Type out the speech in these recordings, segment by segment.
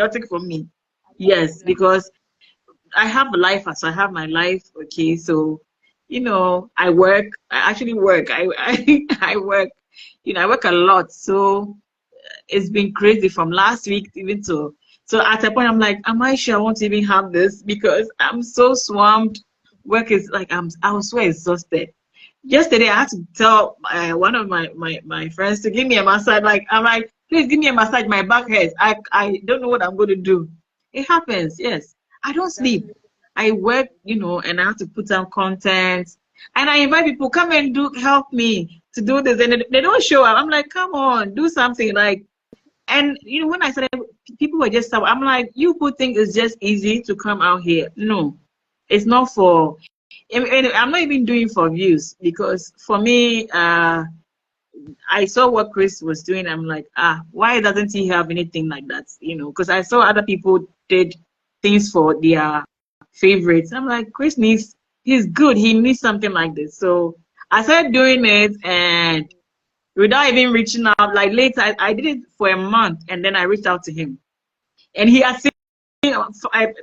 chaotic for me. Yes, because I have a life, so I have my life. Okay, so I work. I actually work. I work. I work a lot. So it's been crazy from last week even to. So at a point, I'm like, am I sure I won't even have this because I'm so swamped. Work is like I was so exhausted. Yesterday, I had to tell one of my friends to give me a massage. Like I'm like, please give me a massage. My back hurts. I don't know what I'm going to do. It happens. Yes, I don't sleep. I work, and I have to put out content. And I invite people, come and help me to do this. And they don't show up. I'm like, come on, do something. Like, and when I started, people were just, I'm like, you people think it's just easy to come out here. No, it's not for, and I'm not even doing for views because for me, I saw what Chris was doing. I'm like, why doesn't he have anything like that? Because I saw other people did things for their favorites. I'm like, Chris he's good. He needs something like this. So I started doing it, and without even reaching out, like later, I did it for a month, and then I reached out to him. And he has seen,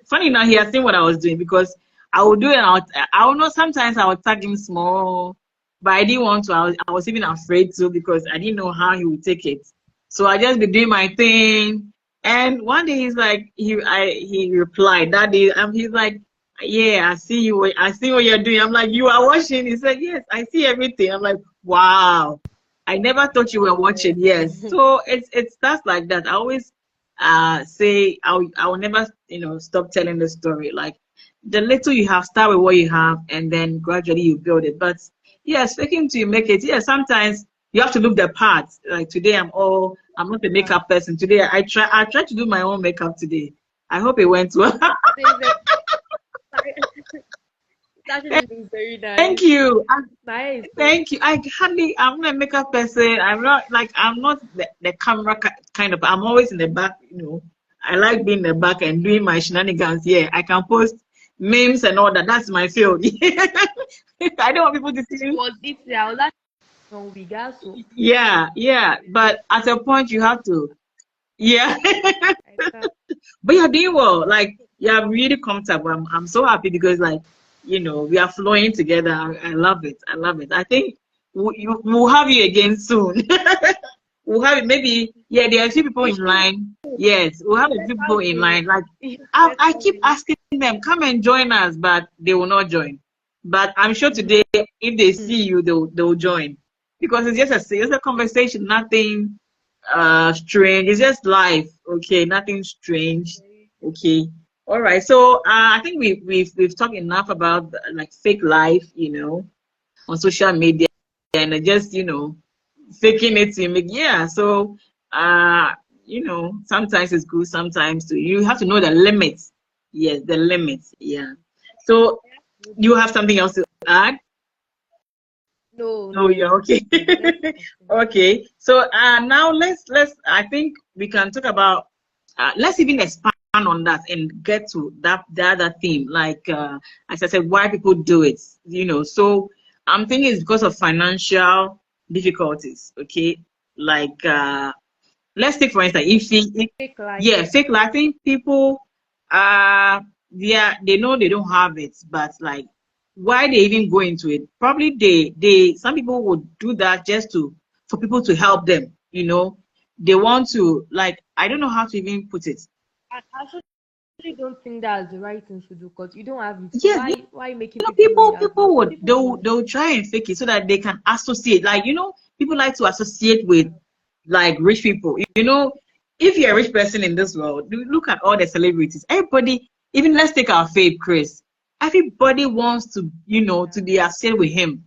funny enough, he has seen what I was doing because I would do it, and I would know sometimes I would tag him small, but I didn't want to. I was even afraid to because I didn't know how he would take it. So I just be doing my thing. And one day he's like, he replied that day, he's like, yeah, I see you. I see what you're doing. I'm like, you are watching? He said, yes, I see everything. I'm like, wow. I never thought you were watching. Yes. So it's stuff like that. I always say I will never stop telling the story. Like the little you have, start with what you have, and then gradually you build it. But yeah, speaking to you, make it. Yeah, sometimes you have to look the part. Like today, I'm not a makeup person. Today, I try to do my own makeup today. I hope it went well. That is very nice. Thank you. Nice. Thank you. I'm not a makeup person. I'm not the camera kind of. I'm always in the back. I like being in the back and doing my shenanigans. Yeah, I can post memes and all that. That's my field. I don't want people to see. Yeah. But at a point, you have to. Yeah. But you're doing well. Like you're really comfortable. I'm so happy because we are flowing together. I love it. I think we'll have you again soon. We'll have it. Maybe there are a few people in line. Yes, we'll have a few people in line. Like I keep asking them, come and join us, but they will not join. But I'm sure today, if they see you, they'll join because it's just a conversation. Nothing strange. It's just life. Okay, nothing strange. Okay. All right, so I think we've talked enough about like fake life, on social media, and just faking it to make So sometimes it's good, sometimes you have to know the limits. Yes, the limits. Yeah. So you have something else to add? No, you're okay. Okay. So now let's I think we can talk about let's even expand on that and get to the other theme, like as I said, why people do it. So I'm thinking it's because of financial difficulties. Okay, like let's take for instance, fake life. Fake life. I think people they know they don't have it, but like why they even go into it? Probably some people would do that just for people to help them. They want to, like, I don't know how to even put it. I actually don't think that's the right thing to do because you don't have it. Yes, why making people they'll try and fake it so that they can associate. Like, people like to associate with like rich people. If you're a rich person in this world, look at all the celebrities. Everybody, even let's take our fave Chris. Everybody wants to, to be associated with him.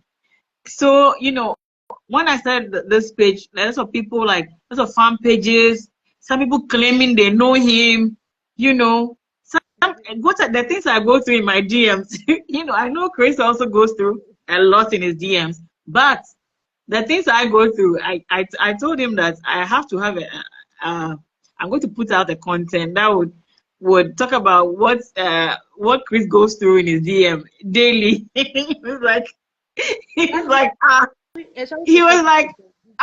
So, when I started this page, lots of people lots of fan pages, some people claiming they know him, what are the things I go through in my DMs? I know Chris also goes through a lot in his DMs, but the things I go through, I told him that I have to have I'm going to put out a content that would talk about what Chris goes through in his DM daily. He was like,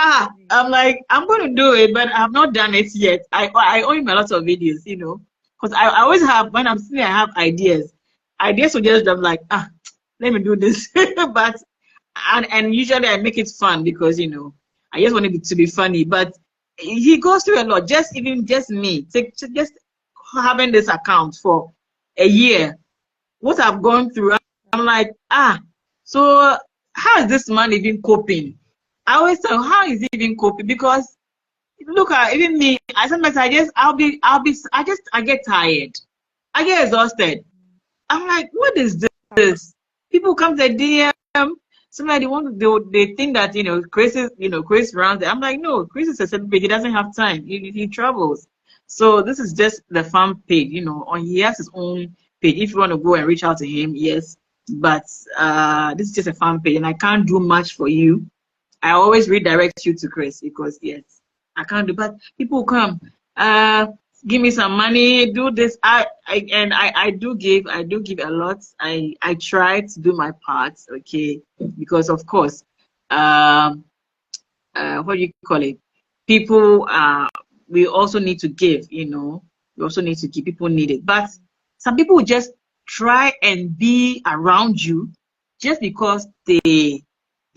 I'm like, I'm going to do it, but I've not done it yet. I owe him a lot of videos, because I always have, when I'm sitting, I have ideas. Ideas will just, I'm like, let me do this. But, and usually I make it fun because, I just want it to be funny. But he goes through a lot, just me, just having this account for a year. What I've gone through, I'm like, so how is this man even coping? I always tell him, how is he even coping? Because look at even me. I sometimes I get tired. I get exhausted. I'm like, what is this? People come to the DM. Somebody they think that Chris runs it. I'm like, no, Chris is a celebrity. He doesn't have time. He travels. So this is just the fan page. On he has his own page. If you want to go and reach out to him, yes. But this is just a fan page, and I can't do much for you. I always redirect you to Chris because yes, I can't do. But people come, give me some money, do this. I do give a lot. I try to do my part, okay, because of course, what do you call it? People, we also need to give. We also need to give. People need it, but some people will just try and be around you just because they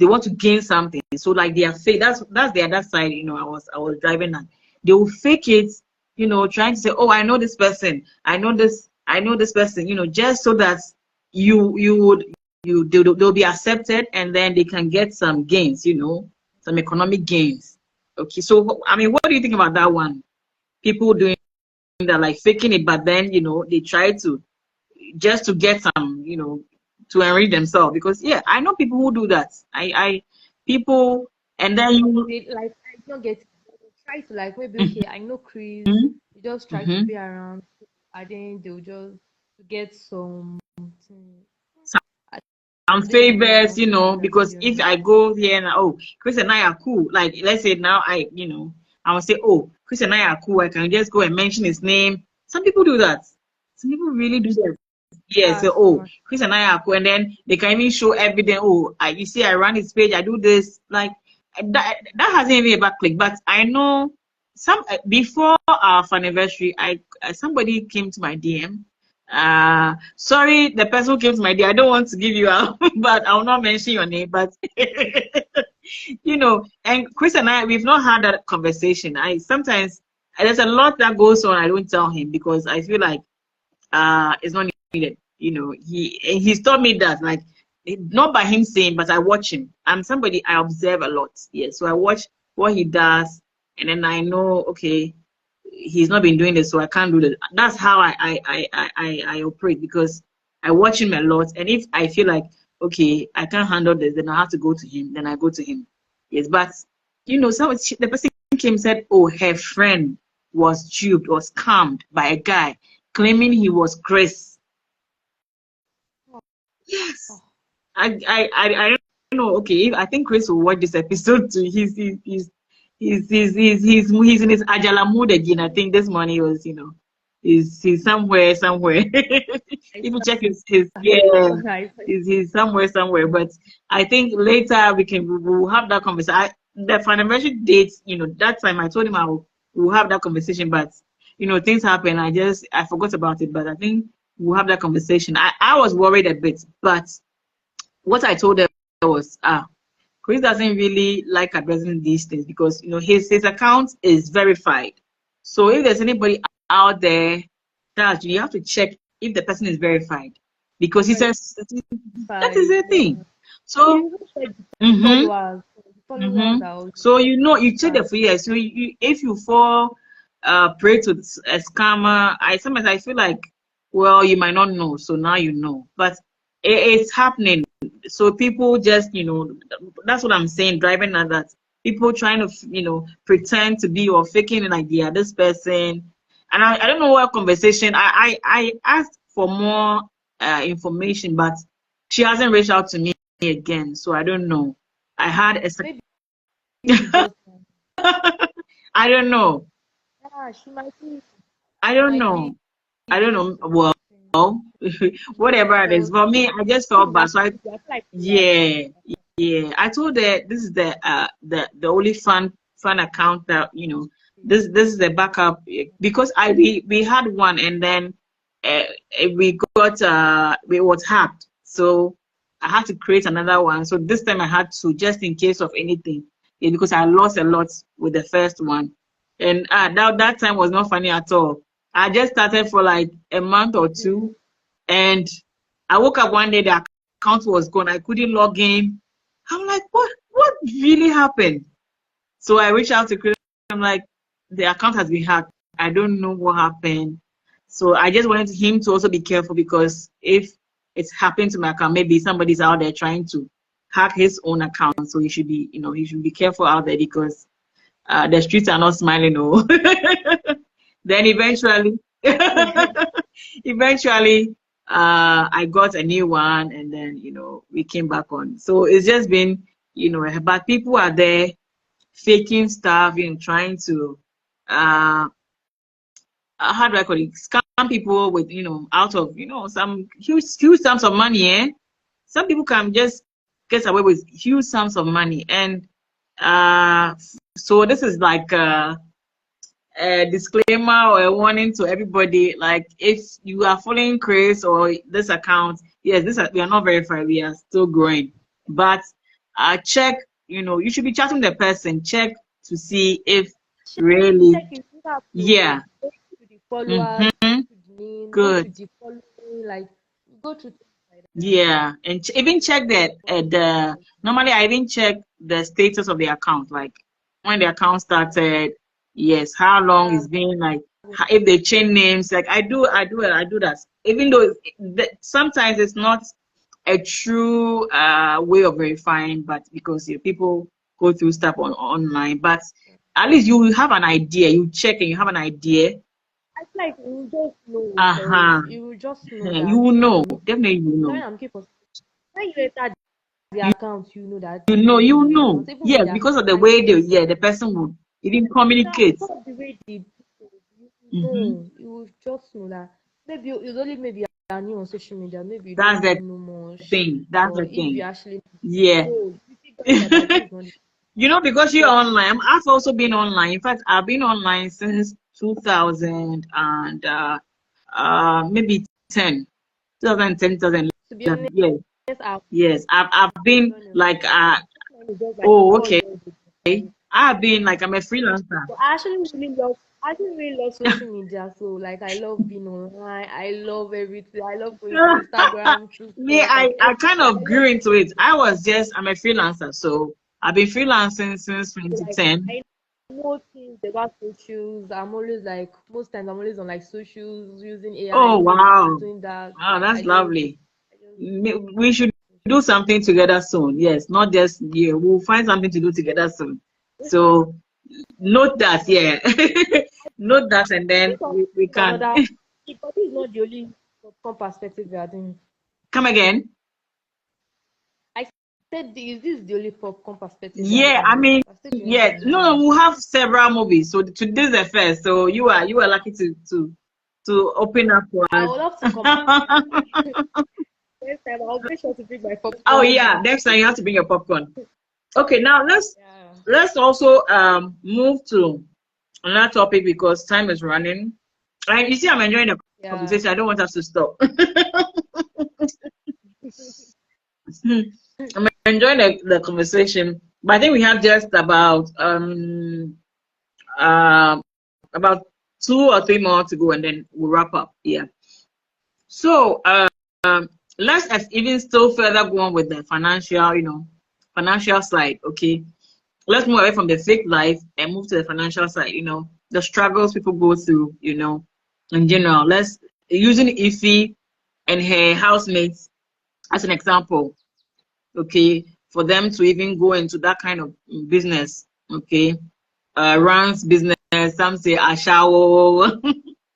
want to gain something. So like they are fake. That's the other side. I was driving and they will fake it. Trying to say, oh, I know this person. I know this person. Just so that they'll be accepted and then they can get some gains. Some economic gains. Okay. So I mean, what do you think about that one? People doing that, like faking it, but then they try to just to get some, to enrich themselves. Because yeah, I know people who do that. People, and then They, like, I don't get it. They try to, like, maybe, okay, I know Chris. Mhm, They just try to mhm. be around. I think they'll just get some. I'm I don't favors, know. How would I put because it if on? I go here and Chris and I are cool. Like let's say now I will say, oh, Chris and I are cool. I can just go and mention his name. Some people do that. Some people really do that. Yeah, so So much. Chris and I are cool, and then they can even show evidence. Oh, you see, I run his page. I do this. Like that hasn't even ever clicked. But I know some before our anniversary, somebody came to my DM. Sorry, the person who came to my DM. I don't want to give you out, but I will not mention your name. But and Chris and I, we've not had that conversation. I sometimes there's a lot that goes on. I don't tell him because I feel like it's not needed. He's taught me that, like, not by him saying, but I watch him. I'm somebody I observe a lot. Yeah, so I watch what he does, and then I know, okay, he's not been doing this, so I can't do that. That's how I operate because I watch him a lot, and if I feel like, okay, I can't handle this, then I have to go to him. Then I go to him. Yes, but the person came and said, oh, her friend was duped, was scammed by a guy claiming he was Chris. Yes. I don't know. Okay, I think Chris will watch this episode too. He's in his Ajala mood again. I think this morning he was, he's somewhere. If you check his yeah, he's somewhere. But I think later we'll have that conversation. The anniversary date, that time I told him we'll have that conversation, but things happen. I forgot about it, but I think we'll have that conversation. I was worried a bit, but what I told her was, Chris doesn't really like addressing these things because his account is verified. So if there's anybody out there that you have to check if the person is verified because he says that is the thing. So mm-hmm, Followers. mm-hmm. Followers are also So you check the verified. for years. So if you fall prey to a scammer, sometimes I feel like, well, you might not know, so now you know. But it's happening. So people just, that's what I'm saying, driving at that. People trying to, pretend to be or faking like they are this person. And I don't know what conversation. I asked for more information, but she hasn't reached out to me again. So I don't know. I had a Maybe she just I don't know. she might be I don't might be know. I don't know. Well, whatever it is. because For me, I just this felt is bad. So actually I feel like we are yeah, Yeah, I told her this is the only fun account that this is the backup because we had one and then uh, we got it was hacked, so I had to create another one. So this time I had to just in case of anything, yeah, because I lost a lot with the first one, and that time was not funny at all. I just started for like a month or two, and I woke up one day, the account was gone. I couldn't log in. I'm like, what really happened? So I reached out to Chris. I'm like, the account has been hacked. I don't know what happened. So I just wanted him to also be careful because if it's happened to my account, maybe somebody's out there trying to hack his own account. So he should be, he should be careful out there because the streets are not smiling. Oh. Then eventually, eventually, I got a new one, and then we came back on. So it's just been, but people are there faking stuff, trying to how do I call it? Scam people with out of some huge sums of money. Some people can just get away with huge sums of money, and uh, so this is like a disclaimer or a warning to everybody. Like, if you are following Chris or this account, yes, we are not verified, we are still growing. But check, you should be chatting the person, check to see if really, Check it. You have to yeah, go to the followers, go mm-hmm, to the name, go to good, the following, like go to things like that. yeah, and even check that the Like, normally I even check the status of the account, like when the account started, yes, how long yeah, it's been, like if they change names, like I do that. Even though sometimes it's not a true way of verifying, but because people go through stuff online, but at least you have an idea, you check and you have an idea. I feel like you will just know because Uh-huh. you will just know You that will know, definitely you will when know. I'm keeping when you enter the account, you know that You this know, is you the know. account, even with Yes, their because of the way ID. the person would even That communicate. because of the way they do it, you Hmm. know, you will just know that maybe it's only maybe you are new on social media, maybe you don't That's the really know much. thing. That's But the if you thing. actually Yeah. know, you see that this is not the Because you're just online. I've also been online. In fact, I've been online since 2000 and maybe 10, 2010, to be honest, Yes, I've yes. I've been done it. like Mine is just like oh, 4 okay. years ago. I've been like I'm a freelancer. But I actually really love social media. So like I love being online. I love everything. I love going to Instagram, Me, TikTok, and I kind everything. of I love grew into it. I'm a freelancer, so I've been freelancing since like 2010. I know things about socials. I'm always like most times I'm always on like socials using AI Oh this, wow, doing that. wow, Like that's lovely. I just We should do something together soon. Yes, not just yeah, we'll find something to do together soon. So note that, yeah, note that, and then this one we is can another but this is not the only from perspective we are doing. come again. I said this is the only popcorn perspective we are Yeah, I doing. mean, We're still doing yeah, some no, more. no, we'll have several movies. So this is the first. So you are lucky to open up for I us. would love to come next time. I'll make sure to bring my Oh popcorn. yeah, next time you have to bring your popcorn. Okay, now Yeah. let's also move to another topic because time is running. And you see, I'm enjoying the Yeah. conversation. I don't want us to stop. I'm enjoying the conversation, but I think we have just um about 2 or 3 more to go, and then we'll wrap up. Yeah. So let's even still further go on with the financial, financial side. Okay, let's move away from the fake life and move to the financial side. The struggles people go through. In general. Let's using Ify and her housemates as an example. Okay, for them to even go into that kind of business. Okay, runs business. Some say ashawo,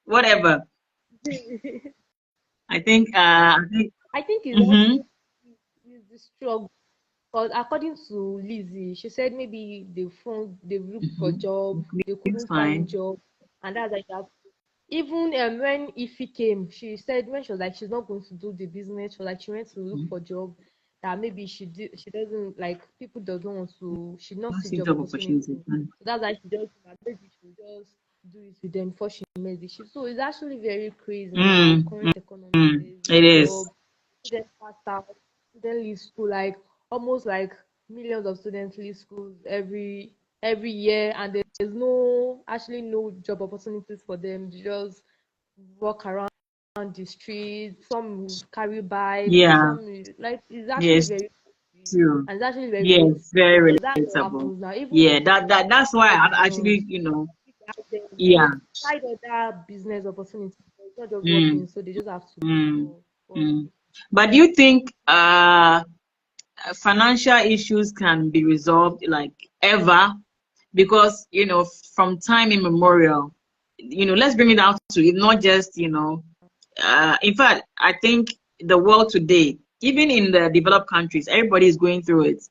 whatever. I think. I think it's Mm-hmm, actually it's the struggle. Because according to Lizzie, she said maybe they looked for mm-hmm. job, they It's couldn't find fine. job, and that's like that. Even when Ify came, she said when she was like she's not going to do the business, she was like she went to look for job. that maybe she doesn't like people doesn't want to she not Don't see see job job opportunity. opportunity. So that's why she just maybe she just do it with them before she makes the shift. So it's actually very crazy in our Mm, current mm, economy. mm. There's It no is. job, students pass out, students leave school like almost like millions of students leave schools every year, and there's no job opportunities for them. They just walk around the streets. Some will carry bikes. Yeah. Like it's actually Yes. very True. and it's actually very Yes. relatable Very because that's what relatable. happens now. Even Yeah. if That's why God is I young, actually, they yeah. find other business opportunities. It's not just Mm, working, so they just have to look mm, for mm. But do you think financial issues can be resolved like ever? Because from time immemorial, let's bring it down to it, not just in fact, I think the world today, even in the developed countries, everybody is going through it.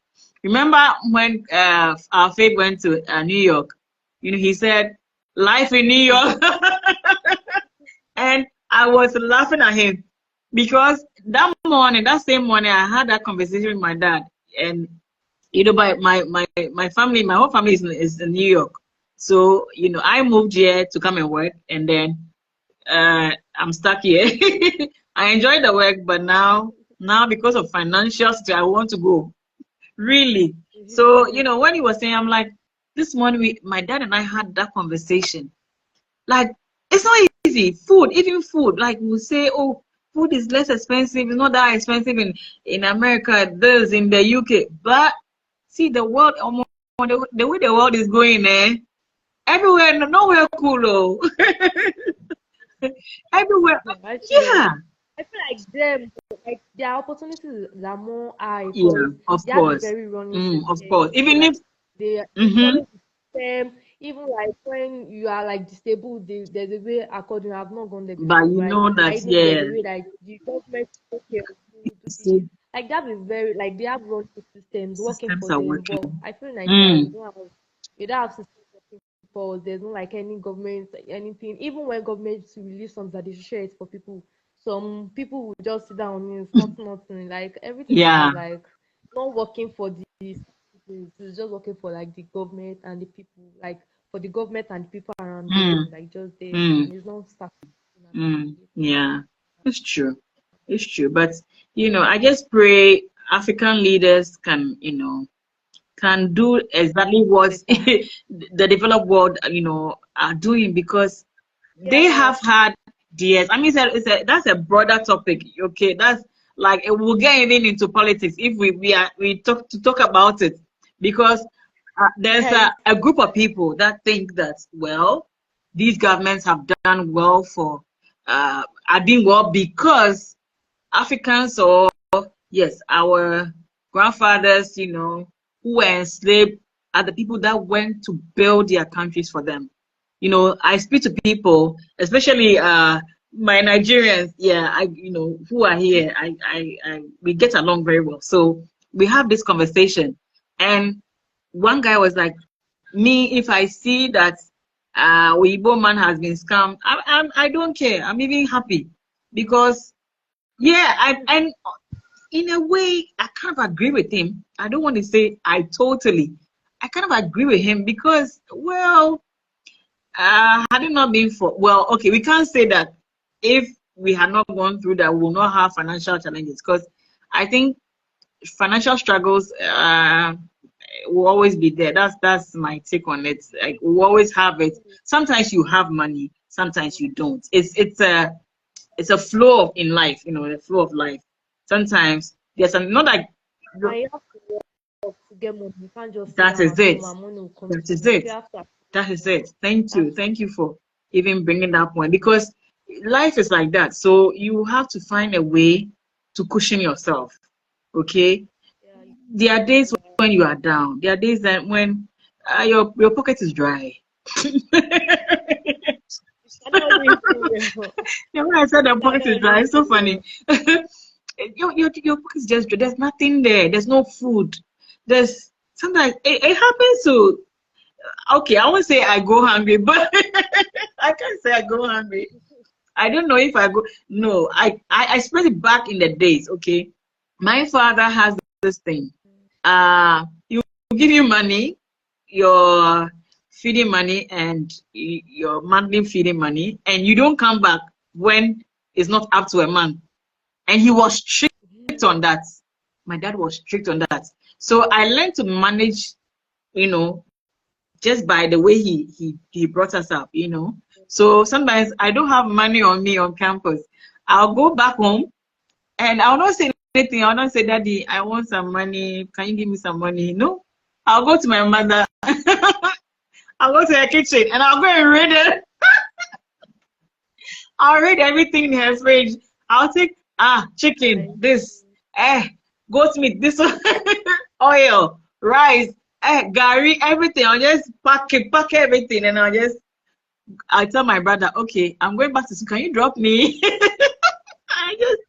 Remember when our fave went to New York? He said, "Life in New York," and I was laughing at him because that same morning, I had that conversation with my dad, and my family, my whole family is in New York. So I moved here to come and work, and then I'm stuck here. I enjoy the work, but now because of financial situation, I want to go. Really. So, when he was saying, I'm like, this morning my dad and I had that conversation. Like, it's not easy. Food, even food, like we say, oh, food is less expensive. It's not that expensive in America, this in the UK. But see the world, the way the world is going, everywhere, nowhere cool, oh. Everywhere. actually. Yeah. I feel like them, like their opportunities are more high Yeah, because of they have a course. very running system. Of course. Even Like if, they mm-hmm, follow the system. Even like when you are like disabled, there's a way according. I've not gone there but before, you right? know that, I know there's yeah, a way like the government take care of you, do this. see, Like that is very like they have running systems working systems for are them. working. But I feel in Nigeria Mm, we don't have systems working for us. There's no like any government anything. Even when governments release something that they should share it for people, some people will just sit down and it's not nothing. Like everything is yeah. like not working for the citizens, it's just working for like the government and the people, like for the government and the people around Mm, them, like just there mm, and it's not starting at the mm, beginning. yeah. It's true. It's true. But, I just pray African leaders can do exactly what Better. the developed world, are doing because they Yeah. have had DS. I mean, that's a broader topic. Okay, that's like we'll get even into politics if we talk about it because there's Yes. a group of people that think that well, these governments have done well are doing well because Africans or yes, our grandfathers, who were enslaved are the people that went to build their countries for them. I speak to people, especially my Nigerians, yeah, who are here. We get along very well. So we have this conversation. And one guy was like, me, if I see that Weibo man has been scammed, I don't care. I'm even happy because yeah, and in a way, I kind of agree with him. I don't want to say I totally. I kind of agree with him because, well, had it not been for, well, okay, we can't say that if we had not gone through that, we will not have financial challenges because I think financial struggles will always be there. That's my take on it. Like we always have it. Sometimes you have money, sometimes you don't. It's a flow in life, the flow of life. Sometimes there's not like And you have to work to get money. You can't just sit that down is at it. home and money will come That to is you. it. You have to That is it. Thank you. that's Thank you for even bringing that point because life is like that. So you have to find a way to cushion yourself. Okay. yeah, There are days when you are down. There are days that when your pocket is dry. I don't really feel well. Yeah, when I said the I pocket is don't dry, really it's so feel funny. well. Your pocket is just dry. There's nothing there. There's no food. There's sometimes it happens to okay, I won't say I go hungry, but I can't say I go hungry. I don't know if I go. No, I express it back in the days. Okay, my father has this thing. You give you money, your feeding money and your monthly feeding money, and you don't come back when it's not up to a month. And he was strict on that. My dad was strict on that. So I learned to manage, you know, just by the way he brought us up, you know. So sometimes I don't have money on me on campus. I'll go back home and I'll not say anything. I'll not say, Daddy, I want some money. Can you give me some money? No. I'll go to my mother. I'll go to her kitchen and I'll go and read it. I'll read everything in her fridge. I'll take chicken, this, goat meat, this one, oil, rice, gari, everything. I'll just pack everything, and I tell my brother, okay, I'm going back to school. Can you drop me? I just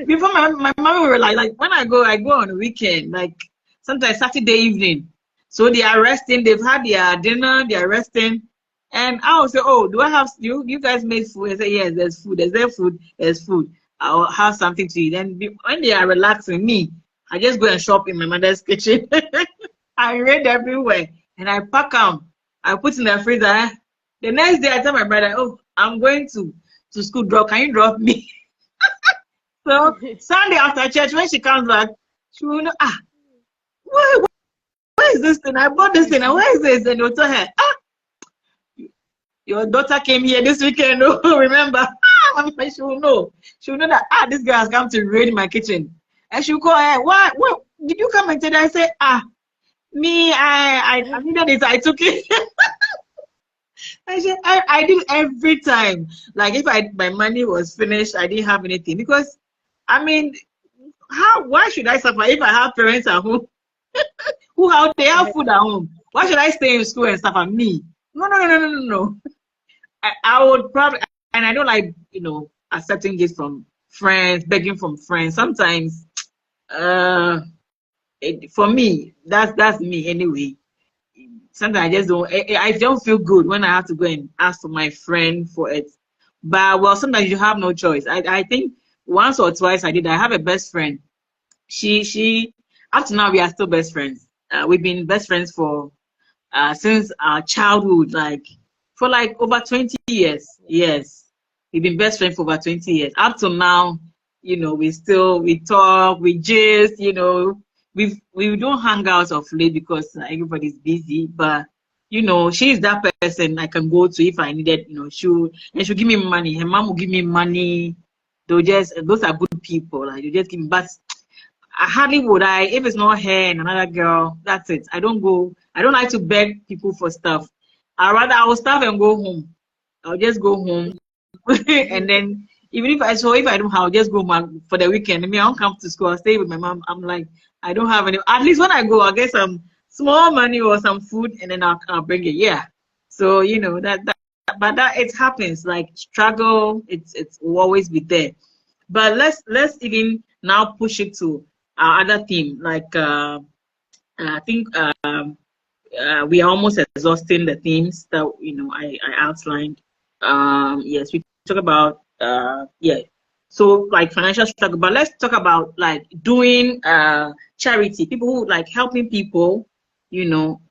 before my mom were like when I go on the weekend, like sometimes Saturday evening. So they are resting, they've had their dinner, they are resting. And I will say, oh, do I have you guys made food? I say, yes, there's food. Is there food? There's food. I'll have something to eat. And when they are relaxing, me, I just go and shop in my mother's kitchen. I read everywhere and I pack them. I put in the freezer. The next day I tell my brother, oh, I'm going to school. Can you drop me? So Sunday after church, when she comes back, she will know, where is this thing? I bought this thing. And where is this? And you'll tell her, your daughter came here this weekend. Oh, remember? She will know. She will know that this girl has come to raid my kitchen. And she will call her. What did you come and tell her? I said, me, I needed this. I took it. I did every time. Like if my money was finished, I didn't have anything because I mean, why should I suffer if I have parents at home they have food at home? Why should I stay in school and suffer? Me? No. I would probably, and I don't like, accepting gifts from friends, begging from friends. Sometimes, for me, that's me anyway. Sometimes I don't feel good when I have to go and ask for my friend for it. But well, sometimes you have no choice. I think once or twice I did. I have a best friend. She up to now we are still best friends. We've been best friends for since our childhood, for over 20 years. Yes, we've been best friends for over 20 years. Up to now, we talk, we just, we don't hang out of late because everybody's busy. But she's that person I can go to if I needed. She'll give me money. Her mom will give me money. Those are good people. Like you just give me, but I hardly would if it's not her and another girl, that's it. I don't like to beg people for stuff. I will starve and go home. I'll just go home. And then even if I don't have, I'll just go for the weekend. I mean, I don't come to school. I'll stay with my mom. I'm like, I don't have any. At least when I go, I'll get some small money or some food, and then I'll bring it. Yeah. So but that it happens. Like struggle, it's will always be there. But let's even now push it to our other theme. Like I think we are almost exhausting the themes that I outlined. Yes, we talk about so like financial struggle, but let's talk about like doing charity, people who like helping people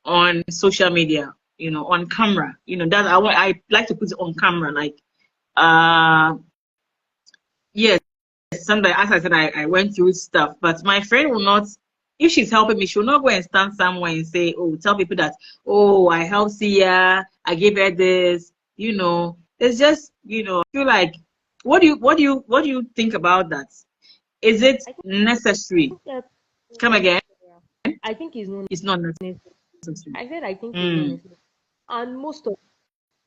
on social media, on camera, that I like to put it on camera, like yes, sometimes as I said, I went through stuff, but my friend will not. If she's helping me, she'll not go and stand somewhere and say, oh, tell people that, oh, I helped Siya, I gave her this, It's just, I feel like, what do you think about that? Is it I think necessary? that's Come again? I think it's not It's not necessary. necessary. I said I think it's not necessary. And most of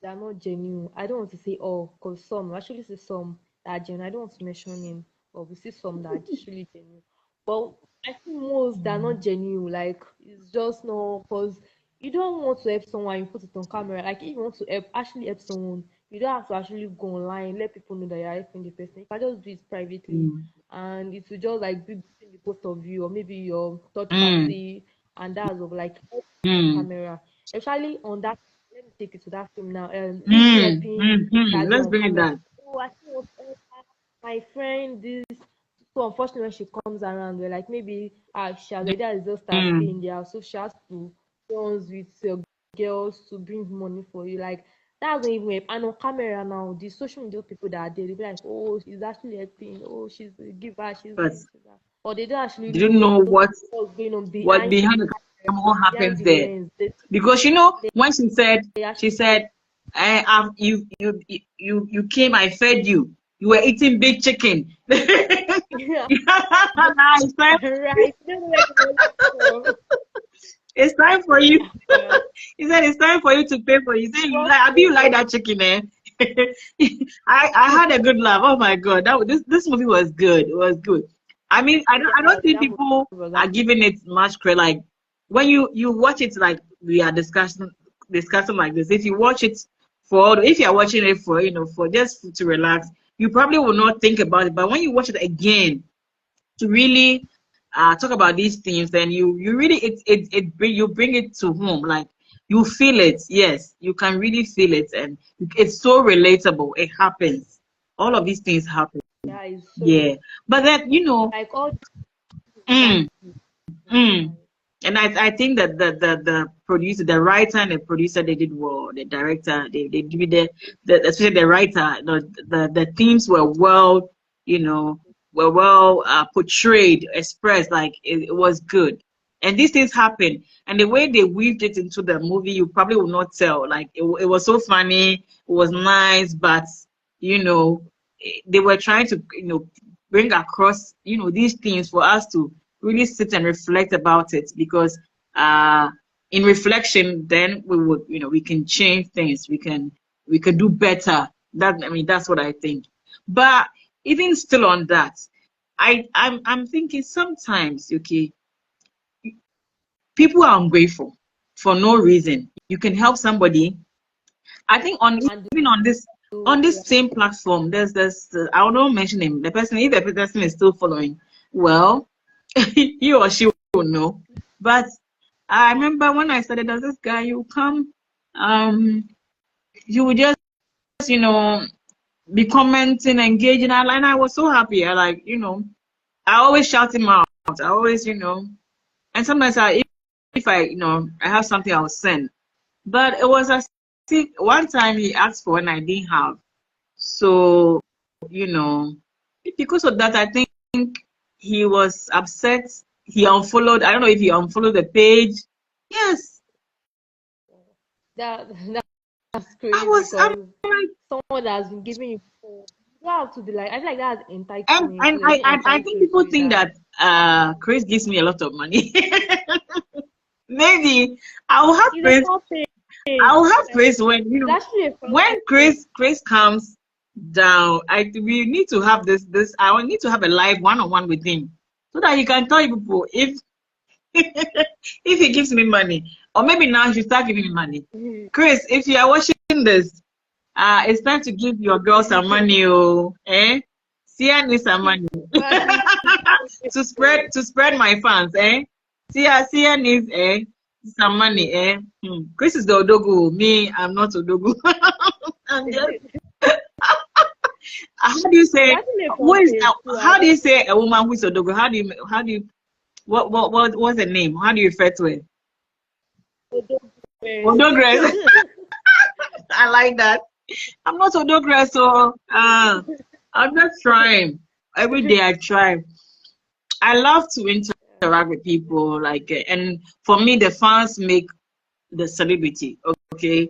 they are not genuine. I don't want to say all, because some, I actually see some that are genuine. I don't want to mention name, but we see some that are actually genuine. But I think most that are not genuine. Like it's just no, because you don't want to help someone, you put it on camera. Like if you want to actually help someone, you don't have to actually go online, let people know that you're helping the person. You can just do it privately, and it will just like be between the both of you, or maybe your third Mm, party, and that's of like on mm, camera. Especially on that, let me take it to that film now. Uche helping that girl Let's on bring it camera. that. Oh, I think it was my friend this. So unfortunately, when she comes around, we're like maybe she has already has just started Mm. staying there, so she has to runs with girls to bring money for you. Like that's not even help. And on camera now, the social media people that are there, they be like, oh, she's actually helping. Oh, she's a giver. She's But this, she's that. Or they don't actually didn't know know what's going on what behind behind the camera, what behind happens the there. lens. Because when They she actually said, you came, I fed you. You were eating big chicken. Now yeah, it's time, right. They don't know where the money is from. it's time for you. Yeah. He said it's time for you to pay for it. He said you Trust like, have you like me. that chicken, eh? I had a good laugh. Oh my god, this movie was good. It was good. I mean, I Yeah, don't think that movie people was are actually giving it much credit. Like when you watch it, like we are discussing like this. If you watch it if you are watching it for for just to relax, you probably will not think about it. But when you watch it again to really talk about these things, then you really you bring it to home. Like you feel it. Yes, you can really feel it, and it's so relatable. It happens. All of these things happen. yeah, it's so Yeah, but then like all this mm, reality. mm. And I think that the producer, the writer, and the producer, they did well. The director, they did especially the writer. The themes were well, you know, were well portrayed, expressed. Like it was good. And these things happen, and the way they weaved it into the movie, you probably will not tell. Like it was so funny, it was nice, but you know, they were trying to bring across these things for us to really sit and reflect about it, because uh in reflection then we would we can change things, we can do better. That's what I think. But even still on that, I'm thinking sometimes, okay, people are ungrateful for no reason. You can help somebody. I think on And even on this yeah, same platform, there's I will not mention him. The person, if the person is still following, well, he or she will know. But I remember when I started, there was this guy. You come, you would just you know be commenting, engaging, and I was so happy. I always shout him out. I always and sometimes if I I have something, I'll send. But it was as if one time he asked for when I didn't have. So, you know, because of that, I think he was upset. He unfollowed. I don't know if he unfollowed the page. Yes, that that's I crazy was. I'm because like, someone that has been giving you food, you have to be like, I feel like that's and entitlement. So and they're I being I think entitled to people it. think That that Chris gives me a lot of money. Maybe I will have it's a Chris. small I page. will have Like, Chris when it's actually a front when page. Chris comes down. We need to have this. I will need to have a live one-on-one with him so that he can tell you people if if he gives me money, or maybe now he should start giving me money. Chris, if you are watching this, it's time to give your girl some money, oh, eh? Sia needs some money But to spread my fans, eh? Sia needs some money, eh? Chris is the Odogu. Me, I'm not Odogu. I'm just, how do you it's say actually a who front is? page too. I How do don't you say a woman who is Odogu? How do you what's the name? How do you refer to it? Odogres. know. I like that. I'm not Odogres, so I'm just trying. Every day I try. I love to interact with people, like, and for me, the fans make the celebrity. Okay,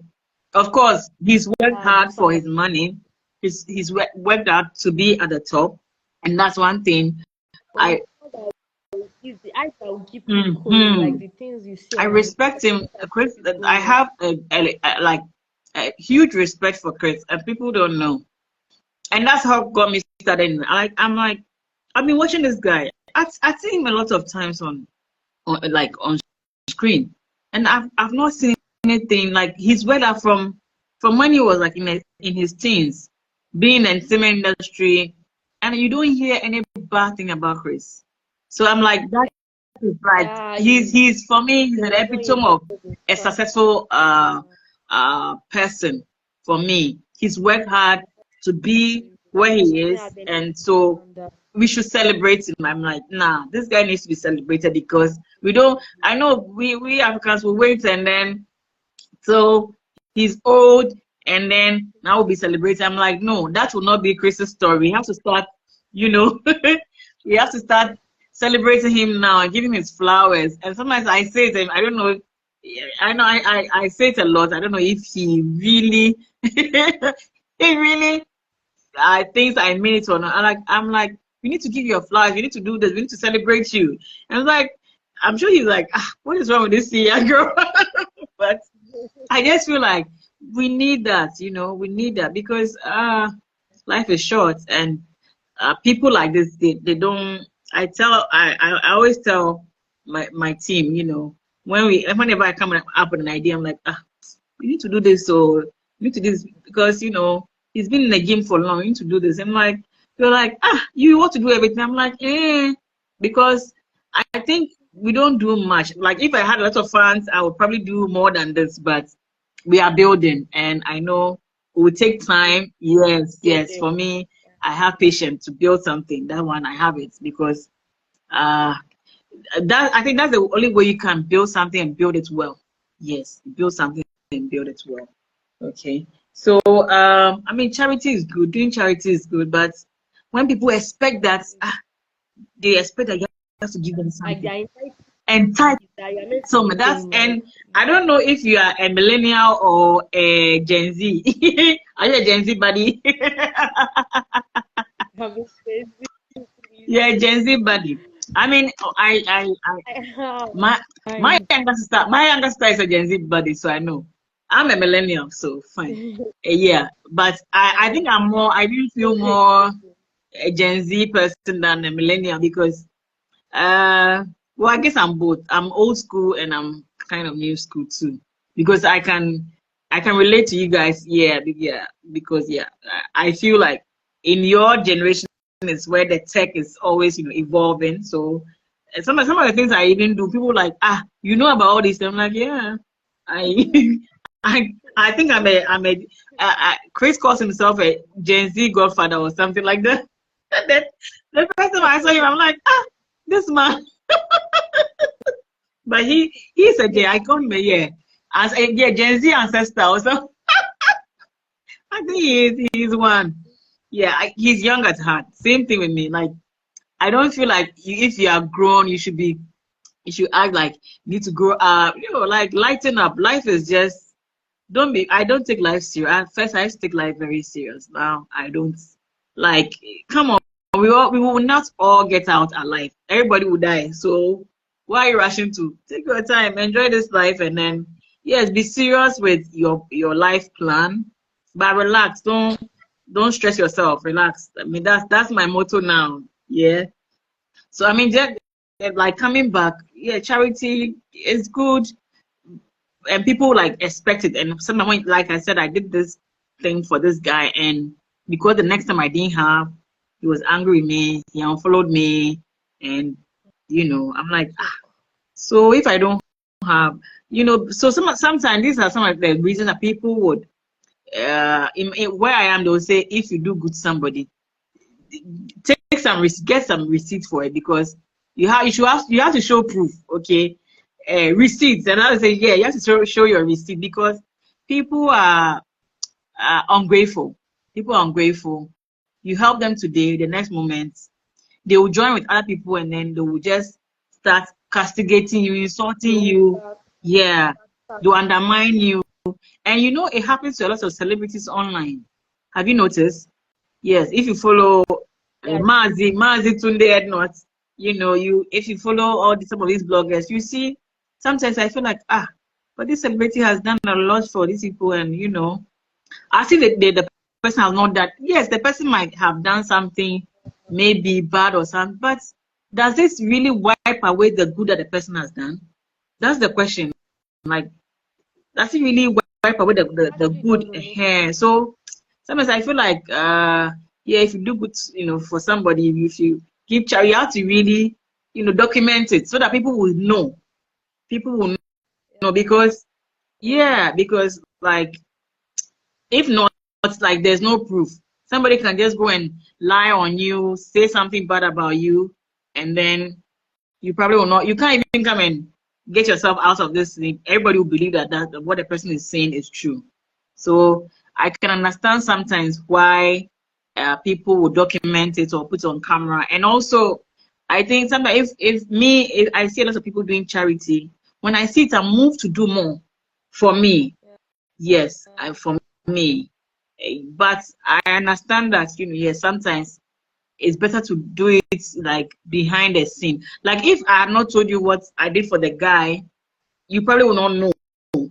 of course, he's worked The hard for fans. his money. He's worked hard to be at the top, and that's one thing. But I it's not that it's the eyes that will keep you going, like hmm the things you see I online, respect him, things that Chris. keep you I going. have like a huge respect for Chris, and people don't know. And that's how got me started. I'm like, I've been watching this guy. I've seen him a lot of times on screen, and I've not seen anything like his weather from when he was like in his teens, being in cement industry, and you don't hear any bad thing about Chris. So I'm like, that is right. Yeah, He's for me, he's there an was no epitome of negative a stuff. successful person for me. He's worked hard to be where There's he nothing is, happening and so on that. we should celebrate him. I'm like, nah, this guy needs to be celebrated because we don't. I know we Africans will wait and then so he's old and then now we'll be celebrating. I'm like, no, that will not be Chris's story. We have to start, you know, we have to start celebrating him now and giving him his flowers. And sometimes I say to him, I don't know, I know I say it a lot. I don't know if he really, he really thinks I mean it or not. I'm like, we need to give you your flowers. We need to do this. We need to celebrate you. And it's like, I'm sure he's like, what is wrong with this Sia girl? But I just feel like we need that, we need that because life is short and people like this, they don't. I always tell my team, whenever I come up with an idea, I'm like, you need to do this, so you need to do this because he's been in the game for long. You need to do this. I'm like, you're like, you want to do everything. I'm like, because I think we don't do much. Like if I had a lot of funds, I would probably do more than this, but we are building and I know it will take time. Yes, yes. Building. For me, I have patience to build something. That one I have it because uh I think that's the only way you can build something and build it well. Yes, build something and build it well. Okay. So I mean charity is good, doing charity is good, but when people expect that they expect that you have to give them Like something. they're entitled And type to that you're meant to some give that's them like and I don't know if you are a millennial or a Gen Z. Are you a Gen Z buddy? having crazy please. Yeah, Gen Z buddy. I mean, I I have my fine. my younger sister is a Gen Z buddy, so I know. I'm a millennial, so fine. Yeah, but I think I didn't feel more a Gen Z person than a millennial because well, I guess I'm both. I'm old school and I'm kind of new school too because I can relate to you guys. Yeah, yeah, because yeah, I feel like in your generation is where the tech is always evolving. So some of the things I even do, people like you know about all this. I'm like yeah, I I think Chris calls himself a Gen Z godfather or something like that. Then the first time I saw him, I'm like this man. But he's a Gen. I call him a yeah as a yeah, Gen Z ancestor or something. I think he's one. Yeah, he's young at heart. Same thing with me. Like I don't feel like if you are grown, you should act like you need to grow up. Like lighten up. Life is just don't be. I don't take life serious. At first, I used to take life very serious. Now I don't. Like come on, we will not all get out alive. Everybody will die. So why are you rushing to take your time, enjoy this life, and then yes, be serious with your life plan, but relax. Don't stress yourself. Relax. I mean that's my motto now. Yeah. So I mean just like coming back. Yeah, charity is good and people like expect it. And sometimes, like I said, I did this thing for this guy, and because the next time I didn't have, he was angry with me. He unfollowed me, and I'm like, so if I don't have, so sometimes these are some of the reasons that people would, in where I am, they'll say if you do good to somebody, get some receipt for it because you have to show proof, okay? Receipts, and I say yeah, you have to show your receipt because people are ungrateful. People are ungrateful. You help them today, the next moment they will join with other people, and then they will just start castigating you, insulting You you. start Yeah, start they will undermine you, and it happens to a lot of celebrities online. Have you noticed? Yes, if you follow that Mazi Tunde Ednot, if you follow some of these bloggers, you see sometimes I feel like but this celebrity has done a lot for these people, and I see that the person has not done. Yes, the person might have done something maybe bad or something, but does this really wipe away the good that the person has done? That's the question. Like, does it really wipe away the actually good doesn't make hair? So sometimes I feel like yeah, if you do good, for somebody, if you give charity, you have to really, document it so that people will know. People will know because sense. yeah, because like if not, like there's no proof. Somebody can just go and lie on you, say something bad about you, and then you probably will not. You can't even come and get yourself out of this thing. Everybody will believe that what the person is saying is true. So I can understand sometimes why people will document it or put it on camera. And also, I think sometimes if I see a lot of people doing charity, when I see it, I'm moved to do more for me. Yes, for me. But I understand that, yes, sometimes it's better to do it like behind the scene. Like if I had not told you what I did for the guy, you probably will not know.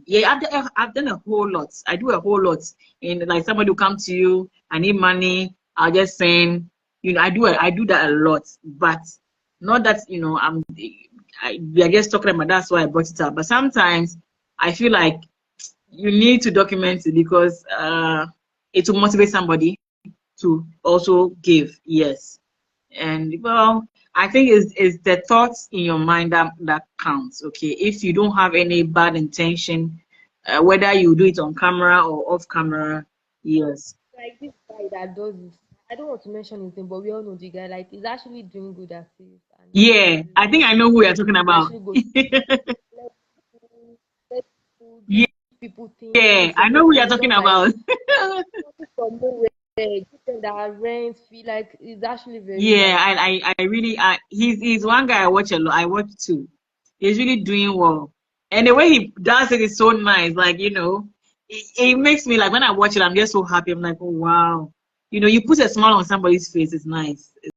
Yeah, I've done a whole lot. I do a whole lot. And like somebody will come to you, I need money. I'll just send. I do that a lot. But not that we are just talking about. That's why I brought it up. But sometimes I feel like you need to document it because it will motivate somebody to also give. Yes. And well, I think it's the thoughts in your mind that counts. Okay, if you don't have any bad intention, whether you do it on camera or off camera, yes, Like this guy that does this. I don't want to mention his name, but we all know the guy. Like he's actually doing good at it, and yeah, I think I know who you're talking he about. actually goes let people, let people Yeah, give people things, I know who you're and talking stuff like about. something from nowhere. Give them that rent fee. Like it's actually very Yeah, like I really, he's one guy I watch a lot. I watch too. He's really doing well, and the way he does it is so nice. Like it makes me like when I watch it, I'm just so happy. I'm like, oh wow, you put a smile on somebody's face. It's nice.